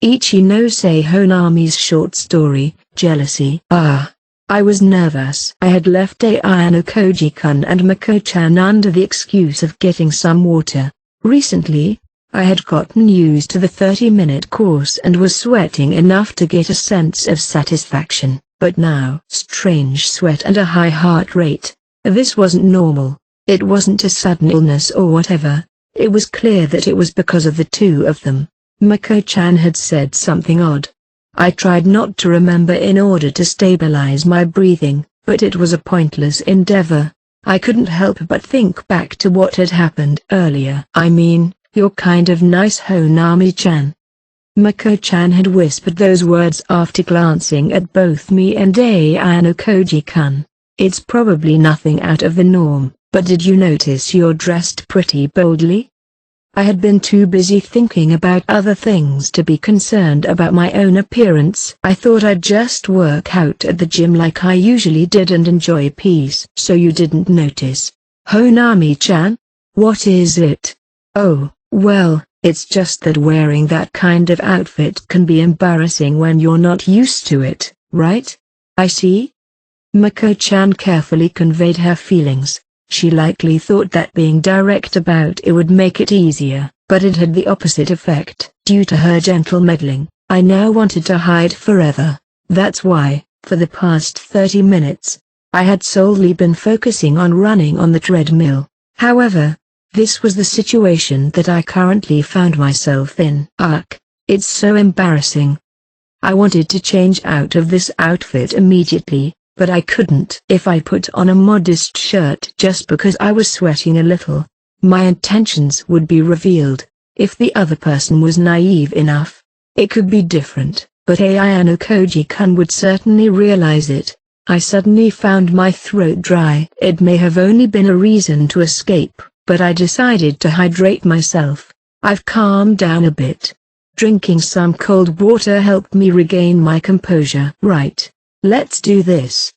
Ichinose Honami's short story, Jealousy. I was nervous. I had left Ayano Koji-kun and Mako-chan under the excuse of getting some water. Recently, I had gotten used to the 30-minute course and was sweating enough to get a sense of satisfaction, but now, strange sweat and a high heart rate. This wasn't normal. It wasn't a sudden illness or whatever. It was clear that it was because of the two of them. Mako-chan had said something odd. I tried not to remember in order to stabilize my breathing, but it was a pointless endeavor. I couldn't help but think back to what had happened earlier. I mean, you're kind of nice, Honami-chan. Mako-chan had whispered those words after glancing at both me and Ayano Koji-kun. It's probably nothing out of the norm, but did you notice you're dressed pretty boldly? I had been too busy thinking about other things to be concerned about my own appearance. I thought I'd just work out at the gym like I usually did and enjoy peace. So you didn't notice? Honami-chan? What is it? Oh, well, it's just that wearing that kind of outfit can be embarrassing when you're not used to it, right? I see. Mako-chan carefully conveyed her feelings. She likely thought that being direct about it would make it easier, but it had the opposite effect. Due to her gentle meddling, I now wanted to hide forever. That's why, for the past 30 minutes, I had solely been focusing on running on the treadmill. However, this was the situation that I currently found myself in. It's so embarrassing. I wanted to change out of this outfit immediately, but I couldn't. If I put on a modest shirt just because I was sweating a little, my intentions would be revealed. If the other person was naive enough, it could be different, but Ayano Koji-kun would certainly realize it. I suddenly found my throat dry. It may have only been a reason to escape, but I decided to hydrate myself. I've calmed down a bit. Drinking some cold water helped me regain my composure. Right. Let's do this.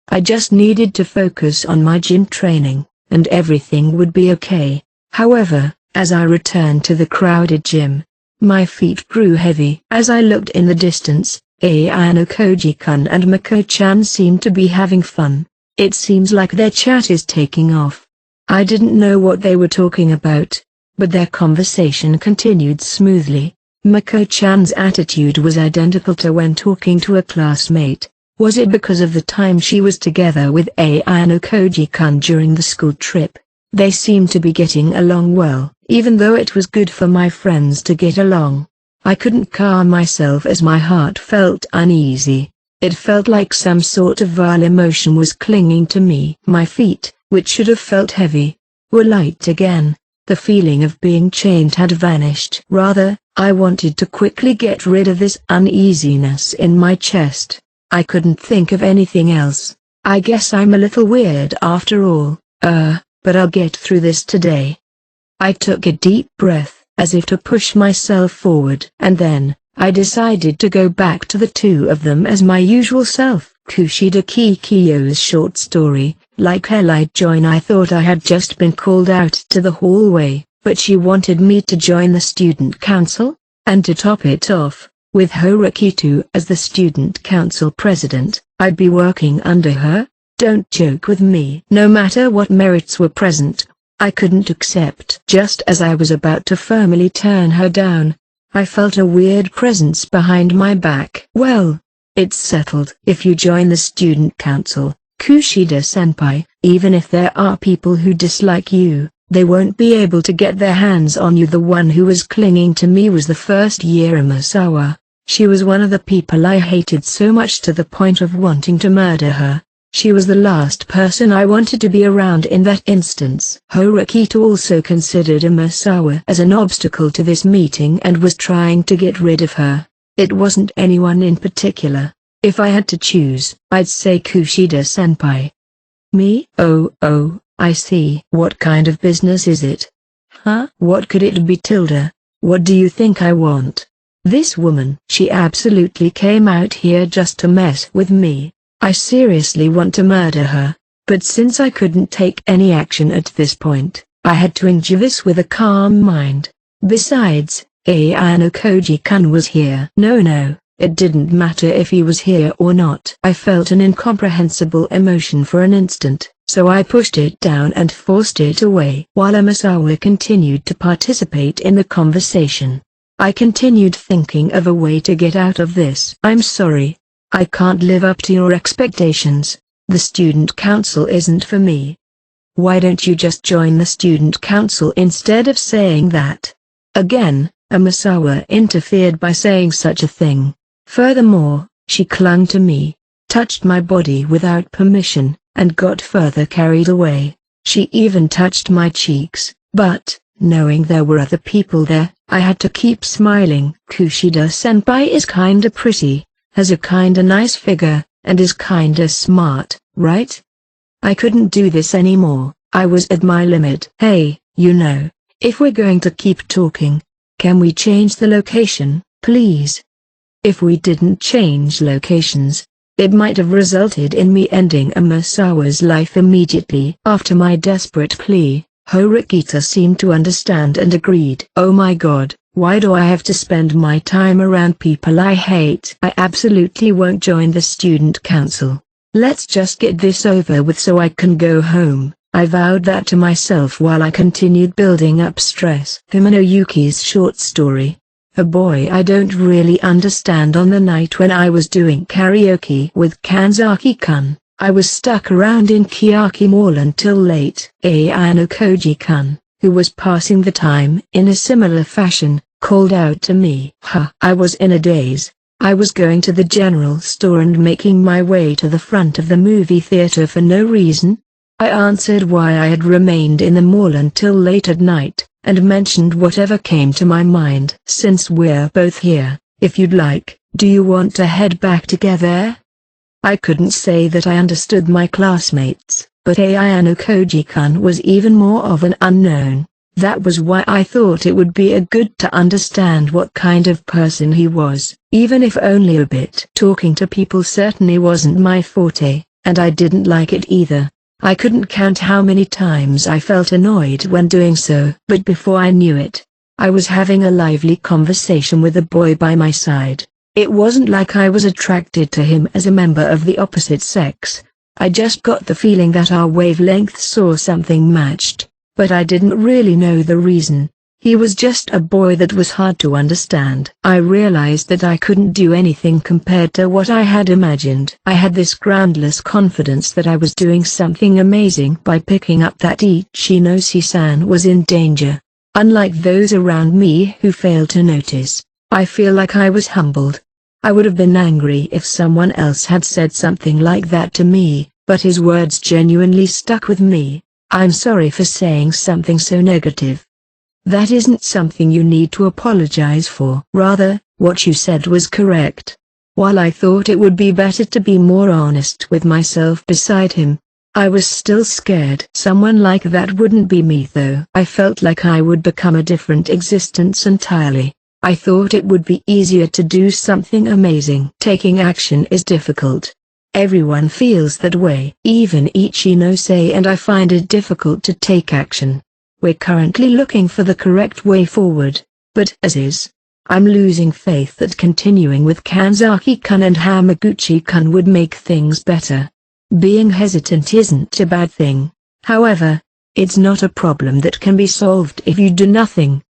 I just needed to focus on my gym training, and everything would be okay. However, as I returned to the crowded gym, my feet grew heavy. As I looked in the distance, Ayano Koji-kun and Mako-chan seemed to be having fun. It seems like their chat is taking off. I didn't know what they were talking about, but their conversation continued smoothly. Mako-chan's attitude was identical to when talking to a classmate. Was it because of the time she was together with Ayano Koji-kun during the school trip? They seemed to be getting along well, even though it was good for my friends to get along. I couldn't calm myself as my heart felt uneasy. It felt like some sort of vile emotion was clinging to me. My feet, which should have felt heavy, were light again. The feeling of being chained had vanished. Rather, I wanted to quickly get rid of this uneasiness in my chest. I couldn't think of anything else. I guess I'm a little weird after all, but I'll get through this today. I took a deep breath, as if to push myself forward, and then, I decided to go back to the two of them as my usual self. Kushida Kikyo's short story, like hell I'd join. I thought I had just been called out to the hallway, but she wanted me to join the student council, and to top it off, with Horakitu as the student council president, I'd be working under her? Don't joke with me. No matter what merits were present, I couldn't accept. Just as I was about to firmly turn her down, I felt a weird presence behind my back. Well, it's settled. If you join the student council, Kushida-senpai, even if there are people who dislike you, they won't be able to get their hands on you. The one who was clinging to me was the first year Imasawa. She was one of the people I hated so much to the point of wanting to murder her. She was the last person I wanted to be around in that instance. Horakitu also considered Imasawa as an obstacle to this meeting and was trying to get rid of her. It wasn't anyone in particular. If I had to choose, I'd say Kushida-senpai. Me? Oh, I see. What kind of business is it? Huh? What could it be, Tilda? What do you think I want? This woman. She absolutely came out here just to mess with me. I seriously want to murder her, but since I couldn't take any action at this point, I had to endure this with a calm mind. Besides, Ayano Koji-kun was here. No, it didn't matter if he was here or not. I felt an incomprehensible emotion for an instant, so I pushed it down and forced it away. While Amasawa continued to participate in the conversation, I continued thinking of a way to get out of this. I'm sorry. I can't live up to your expectations. The student council isn't for me. Why don't you just join the student council instead of saying that? Again, Amasawa interfered by saying such a thing. Furthermore, she clung to me, touched my body without permission, and got further carried away. She even touched my cheeks, but, knowing there were other people there, I had to keep smiling. Kushida-senpai is kinda pretty, has a kinda nice figure, and is kinda smart, right? I couldn't do this anymore. I was at my limit. Hey, if we're going to keep talking, can we change the location, please? If we didn't change locations, it might have resulted in me ending Amasawa's life immediately. After my desperate plea, Horikita seemed to understand and agreed. Oh my god, why do I have to spend my time around people I hate? I absolutely won't join the student council. Let's just get this over with so I can go home. I vowed that to myself while I continued building up stress. Himeno Yuki's short story. A boy I don't really understand. On the night when I was doing karaoke with Kanzaki-kun, I was stuck around in Kiyaki Mall until late. Ayano Koji-kun, who was passing the time in a similar fashion, called out to me. I was in a daze. I was going to the general store and making my way to the front of the movie theater for no reason. I answered why I had remained in the mall until late at night, and mentioned whatever came to my mind. Since we're both here, if you'd like, do you want to head back together? I couldn't say that I understood my classmates, but Ayano Koji-kun was even more of an unknown. That was why I thought it would be good to understand what kind of person he was, even if only a bit. Talking to people certainly wasn't my forte, and I didn't like it either. I couldn't count how many times I felt annoyed when doing so. But before I knew it, I was having a lively conversation with a boy by my side. It wasn't like I was attracted to him as a member of the opposite sex. I just got the feeling that our wavelengths saw something matched, but I didn't really know the reason. He was just a boy that was hard to understand. I realized that I couldn't do anything compared to what I had imagined. I had this groundless confidence that I was doing something amazing by picking up that Ichinose-san was in danger. Unlike those around me who failed to notice, I feel like I was humbled. I would have been angry if someone else had said something like that to me, but his words genuinely stuck with me. I'm sorry for saying something so negative. That isn't something you need to apologize for. Rather, what you said was correct. While I thought it would be better to be more honest with myself beside him, I was still scared. Someone like that wouldn't be me though. I felt like I would become a different existence entirely. I thought it would be easier to do something amazing. Taking action is difficult. Everyone feels that way. Even Ichinose and I find it difficult to take action. We're currently looking for the correct way forward, but as is, I'm losing faith that continuing with Kanzaki-kun and Hamaguchi-kun would make things better. Being hesitant isn't a bad thing. However, it's not a problem that can be solved if you do nothing.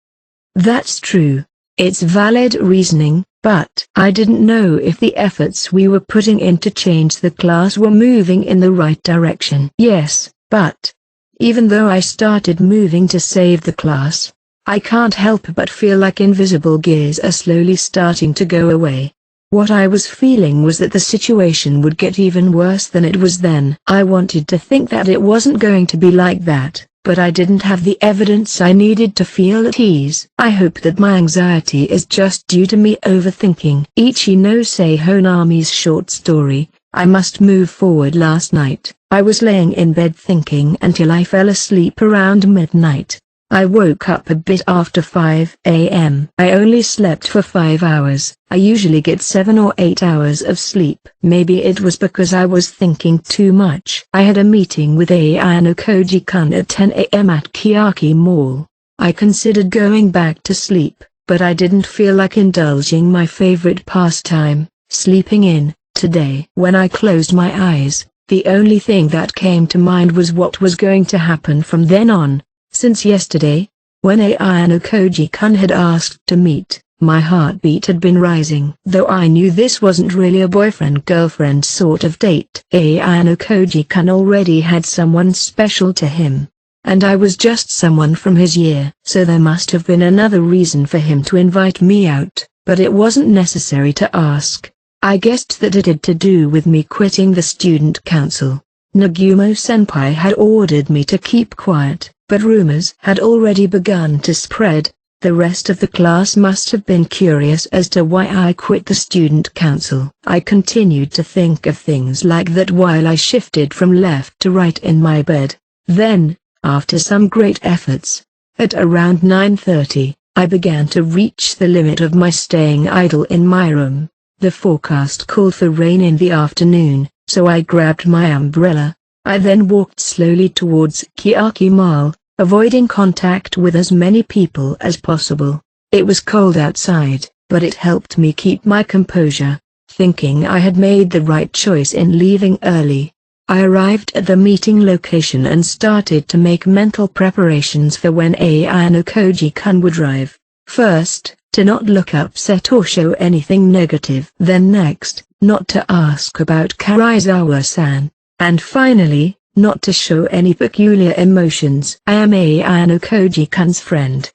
That's true. It's valid reasoning, but I didn't know if the efforts we were putting in to change the class were moving in the right direction. Yes, but even though I started moving to save the class, I can't help but feel like invisible gears are slowly starting to go away. What I was feeling was that the situation would get even worse than it was then. I wanted to think that it wasn't going to be like that, but I didn't have the evidence I needed to feel at ease. I hope that my anxiety is just due to me overthinking. Ichinose Honami's short story, I Must Move Forward. Last night, I was laying in bed thinking until I fell asleep around midnight. I woke up a bit after 5 a.m. I only slept for 5 hours. I usually get 7 or 8 hours of sleep. Maybe it was because I was thinking too much. I had a meeting with Ayano Koji-kun at 10 a.m. at Kiyaki Mall. I considered going back to sleep, but I didn't feel like indulging my favorite pastime, sleeping in, today. When I closed my eyes, the only thing that came to mind was what was going to happen from then on. Since yesterday, when Ayano Koji-kun had asked to meet, my heartbeat had been rising. Though I knew this wasn't really a boyfriend-girlfriend sort of date. Ayano Koji-kun already had someone special to him. And I was just someone from his year. So there must have been another reason for him to invite me out, but it wasn't necessary to ask. I guessed that it had to do with me quitting the student council. Nagumo-senpai had ordered me to keep quiet, but rumors had already begun to spread. The rest of the class must have been curious as to why I quit the student council. I continued to think of things like that while I shifted from left to right in my bed. Then, after some great efforts, at around 9:30, I began to reach the limit of my staying idle in my room. The forecast called for rain in the afternoon, so I grabbed my umbrella. I then walked slowly towards Kiyaki Mall, avoiding contact with as many people as possible. It was cold outside, but it helped me keep my composure, thinking I had made the right choice in leaving early. I arrived at the meeting location and started to make mental preparations for when Ayano Koji-kun would arrive. First, to not look upset or show anything negative. Then next, not to ask about Karizawa-san. And finally, not to show any peculiar emotions. I am Ayano Koji-kun's friend.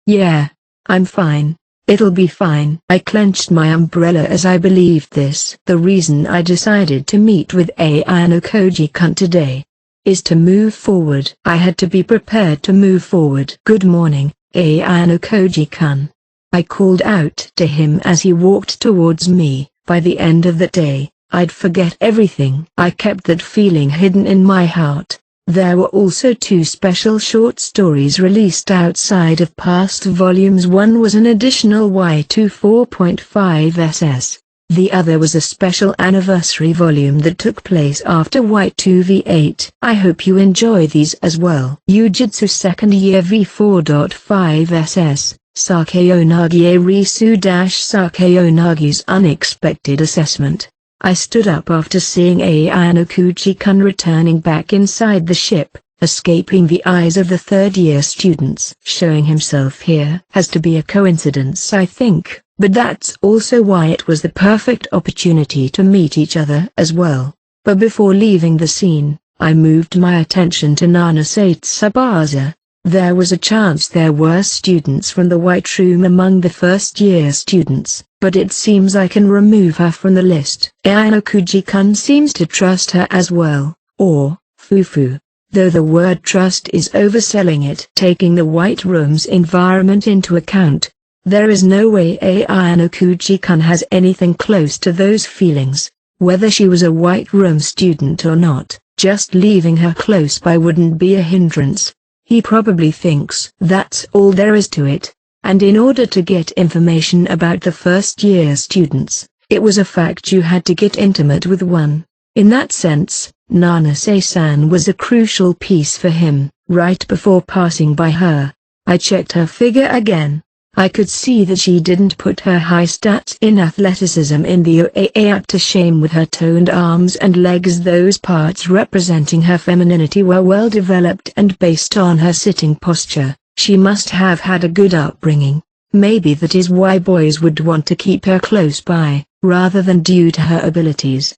Yeah, I'm fine. It'll be fine. I clenched my umbrella as I believed this. The reason I decided to meet with Ayano Koji-kun today is to move forward. I had to be prepared to move forward. Good morning, Ayano Koji-kun. I called out to him as he walked towards me. By the end of the day, I'd forget everything. I kept that feeling hidden in my heart. There were also 2 special short stories released outside of past volumes. One was an additional Y24.5 SS. The other was a special anniversary volume that took place after Y2V8. I hope you enjoy these as well. Yujutsu Second Year V4.5 SS, Sakeonagi Arisu-Sakeonagi's Unexpected Assessment. I stood up after seeing Ayano Koji-kun returning back inside the ship, escaping the eyes of the third-year students. Showing himself here has to be a coincidence, I think, but that's also why it was the perfect opportunity to meet each other as well. But before leaving the scene, I moved my attention to Nanase Tsubasa. There was a chance there were students from the White Room among the first-year students, but it seems I can remove her from the list. Ayano Koji-kun seems to trust her as well, or fufu, though the word trust is overselling it. Taking the White Room's environment into account, there is no way Ayano Koji-kun has anything close to those feelings, whether she was a White Room student or not. Just leaving her close by wouldn't be a hindrance. He probably thinks that's all there is to it, and in order to get information about the first-year students, it was a fact you had to get intimate with one. In that sense, Nanase-san was a crucial piece for him. Right before passing by her, I checked her figure again. I could see that she didn't put her high stats in athleticism in the OAA to shame with her toned arms and legs. Those parts representing her femininity were well developed, and based on her sitting posture, she must have had a good upbringing. Maybe that is why boys would want to keep her close by, rather than due to her abilities.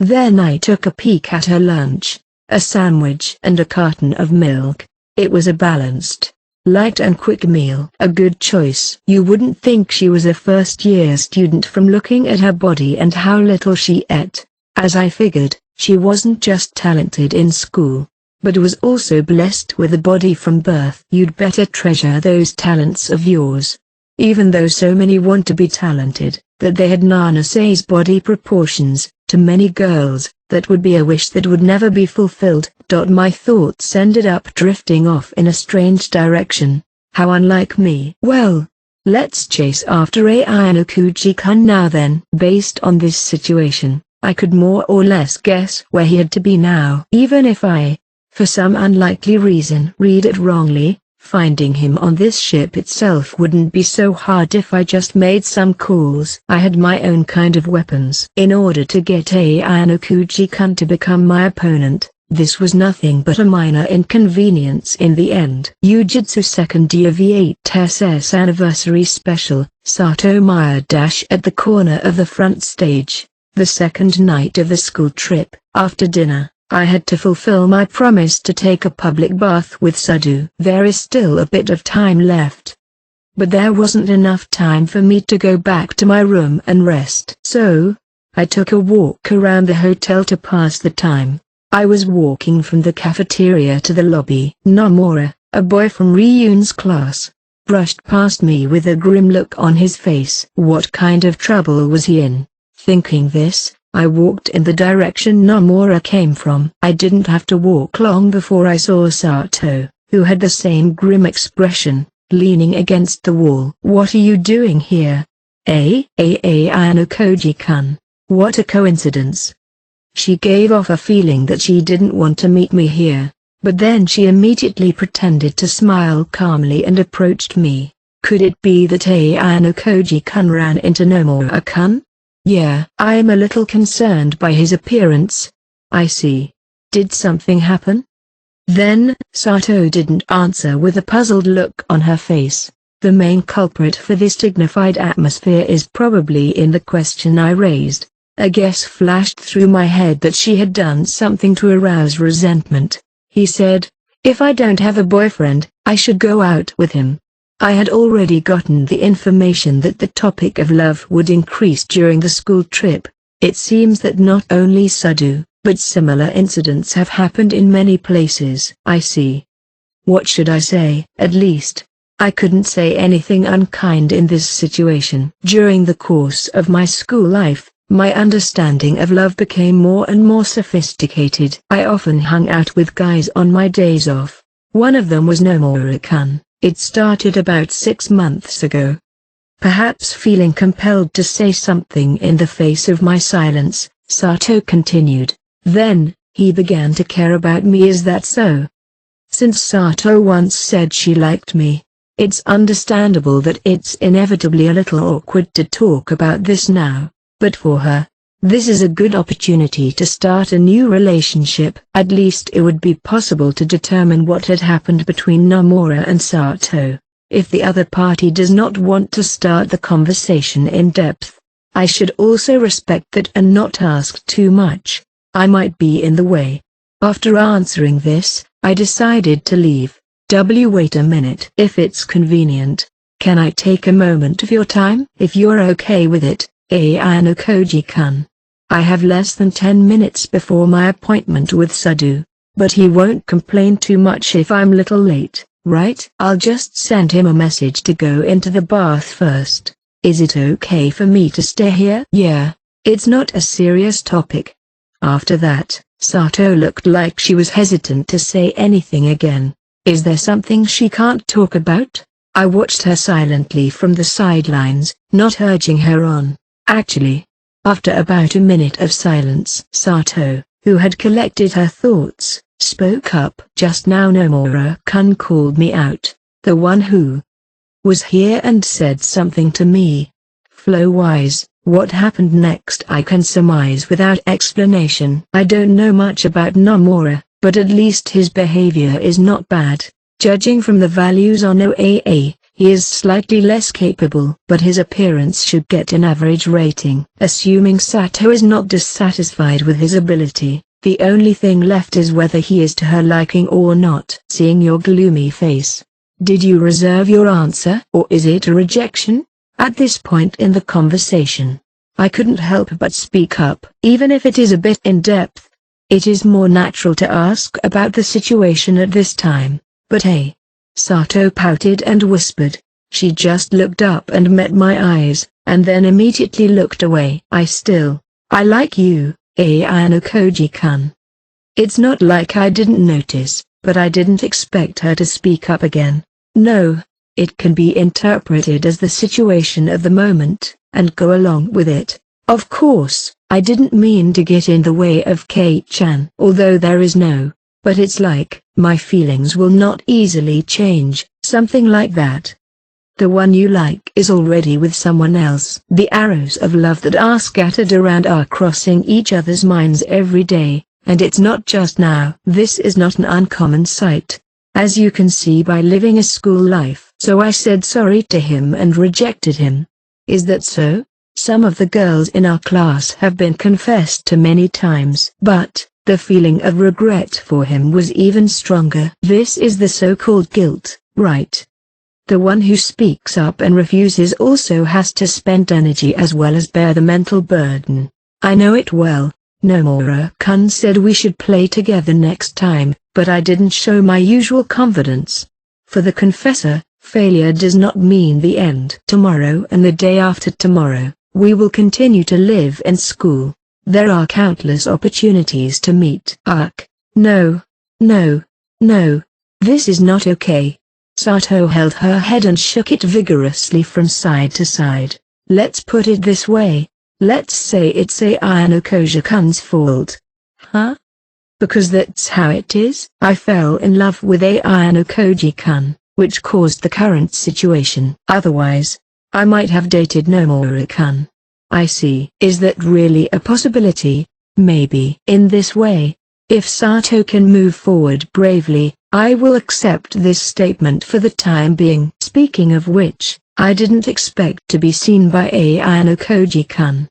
Then I took a peek at her lunch, a sandwich and a carton of milk. It was a balanced, light and quick meal. A good choice. You wouldn't think she was a first-year student from looking at her body and how little she ate. As I figured, she wasn't just talented in school, but was also blessed with a body from birth. You'd better treasure those talents of yours. Even though so many want to be talented, that they had Nanase's body proportions, to many girls, that would be a wish that would never be fulfilled. My thoughts ended up drifting off in a strange direction. How unlike me. Well, let's chase after Ayano Koji-kun now then. Based on this situation, I could more or less guess where he had to be now. Even if I, for some unlikely reason, read it wrongly, Finding him on this ship itself wouldn't be so hard if I just made some calls. I had my own kind of weapons. In order to get Ayano Kuji-kun to become my opponent, this was nothing but a minor inconvenience in the end. Yujutsu Second Year V8SS Anniversary Special, Sato Maya at the corner of the front stage. The second night of the school trip. After dinner, I had to fulfill my promise to take a public bath with Sado. There is still a bit of time left, but there wasn't enough time for me to go back to my room and rest. So, I took a walk around the hotel to pass the time. I was walking from the cafeteria to the lobby. Nomura, a boy from Ryun's class, brushed past me with a grim look on his face. What kind of trouble was he in? Thinking this, I walked in the direction Nomura came from. I didn't have to walk long before I saw Sato, who had the same grim expression, leaning against the wall. "What are you doing here? Ayano Koji-kun. What a coincidence." She gave off a feeling that she didn't want to meet me here, but then she immediately pretended to smile calmly and approached me. Could it be that Ayano Koji-kun ran into Nomura-kun? Yeah, I'm a little concerned by his appearance. I see. Did something happen? Then, Sato didn't answer with a puzzled look on her face. The main culprit for this dignified atmosphere is probably in the question I raised. A guess flashed through my head that she had done something to arouse resentment. He said, "If I don't have a boyfriend, I should go out with him." I had already gotten the information that the topic of love would increase during the school trip. It seems that not only Sado, but similar incidents have happened in many places. I see. What should I say? At least, I couldn't say anything unkind in this situation. During the course of my school life, my understanding of love became more and more sophisticated. I often hung out with guys on my days off. One of them was Nomura-kun. It started about 6 months ago. Perhaps feeling compelled to say something in the face of my silence, Sato continued. Then, he began to care about me. Is that so? Since Sato once said she liked me, it's understandable that it's inevitably a little awkward to talk about this now. But for her, this is a good opportunity to start a new relationship. At least it would be possible to determine what had happened between Nomura and Sato. If the other party does not want to start the conversation in depth, I should also respect that and not ask too much. I might be in the way. After answering this, I decided to leave. Wait a minute. If it's convenient, can I take a moment of your time? If you're okay with it, Ayano Koji-kun. I have less than 10 minutes before my appointment with Sado, but he won't complain too much if I'm little late, right? I'll just send him a message to go into the bath first. Is it okay for me to stay here? Yeah, it's not a serious topic. After that, Sato looked like she was hesitant to say anything again. Is there something she can't talk about? I watched her silently from the sidelines, not urging her on. Actually, after about a minute of silence, Sato, who had collected her thoughts, spoke up. Just now Nomura-kun called me out, the one who was here and said something to me. Flow-wise, what happened next I can surmise without explanation. I don't know much about Nomura, but at least his behavior is not bad. Judging from the values on OAA, he is slightly less capable, but his appearance should get an average rating. Assuming Sato is not dissatisfied with his ability, the only thing left is whether he is to her liking or not. Seeing your gloomy face, did you reserve your answer, or is it a rejection? At this point in the conversation, I couldn't help but speak up. Even if it is a bit in-depth, it is more natural to ask about the situation at this time. But hey. Sato pouted and whispered. She just looked up and met my eyes, and then immediately looked away. I like you, Ayano Koji-kun. It's not like I didn't notice, but I didn't expect her to speak up again. No, it can be interpreted as the situation of the moment, and go along with it. Of course, I didn't mean to get in the way of Kei-chan. Although there is no, but it's like, my feelings will not easily change, Something like that. The one you like is already with someone else. The arrows of love that are scattered around are crossing each other's minds every day, and it's not just now. This is not an uncommon sight, as you can see by living a school life. So I said sorry to him and rejected him. Is that so? Some of the girls in our class have been confessed to many times. But the feeling of regret for him was even stronger. This is the so-called guilt, right? The one who speaks up and refuses also has to spend energy as well as bear the mental burden. I know it well. Nomura-kun said we should play together next time, but I didn't show my usual confidence. For the confessor, failure does not mean the end. Tomorrow and the day after tomorrow, we will continue to live in school. There are countless opportunities to meet. Ugh. No. No. No. This is not okay. Sato held her head and shook it vigorously from side to side. Let's put it this way. Let's say it's Ayano Koji-kun's fault. Huh? Because that's how it is. I fell in love with Ayano Koji-kun, which caused the current situation. Otherwise, I might have dated Nomura-kun. I see. Is that really a possibility? Maybe. In this way, if Sato can move forward bravely, I will accept this statement for the time being. Speaking of which, I didn't expect to be seen by Ayano Koji-kun.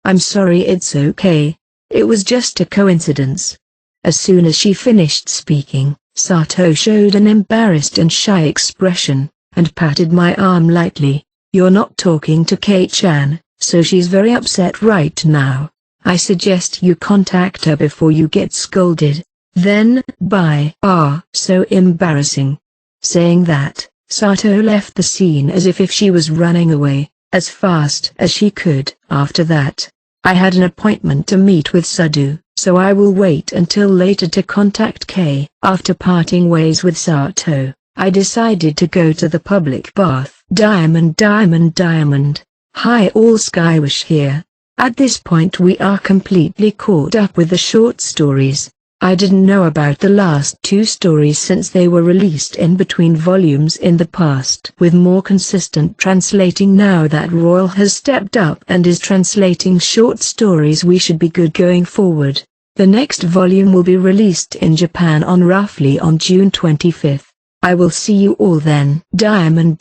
I'm sorry, it's okay. It was just a coincidence. As soon as she finished speaking, Sato showed an embarrassed and shy expression, and patted my arm lightly. You're not talking to Kei-chan, so she's very upset right now. I suggest you contact her before you get scolded. Then, bye. So embarrassing. Saying that, Sato left the scene as if she was running away, as fast as she could. After that, I had an appointment to meet with Sadu, so I will wait until later to contact Kei. After parting ways with Sato, I decided to go to the public bath. Diamond. Hi all, Skywish here. At this point we are completely caught up with the short stories. I didn't know about the last two stories since they were released in between volumes in the past. With more consistent translating now that Royal has stepped up and is translating short stories, we should be good going forward. The next volume will be released in Japan roughly on June 25th. I will see you all then. Diamond.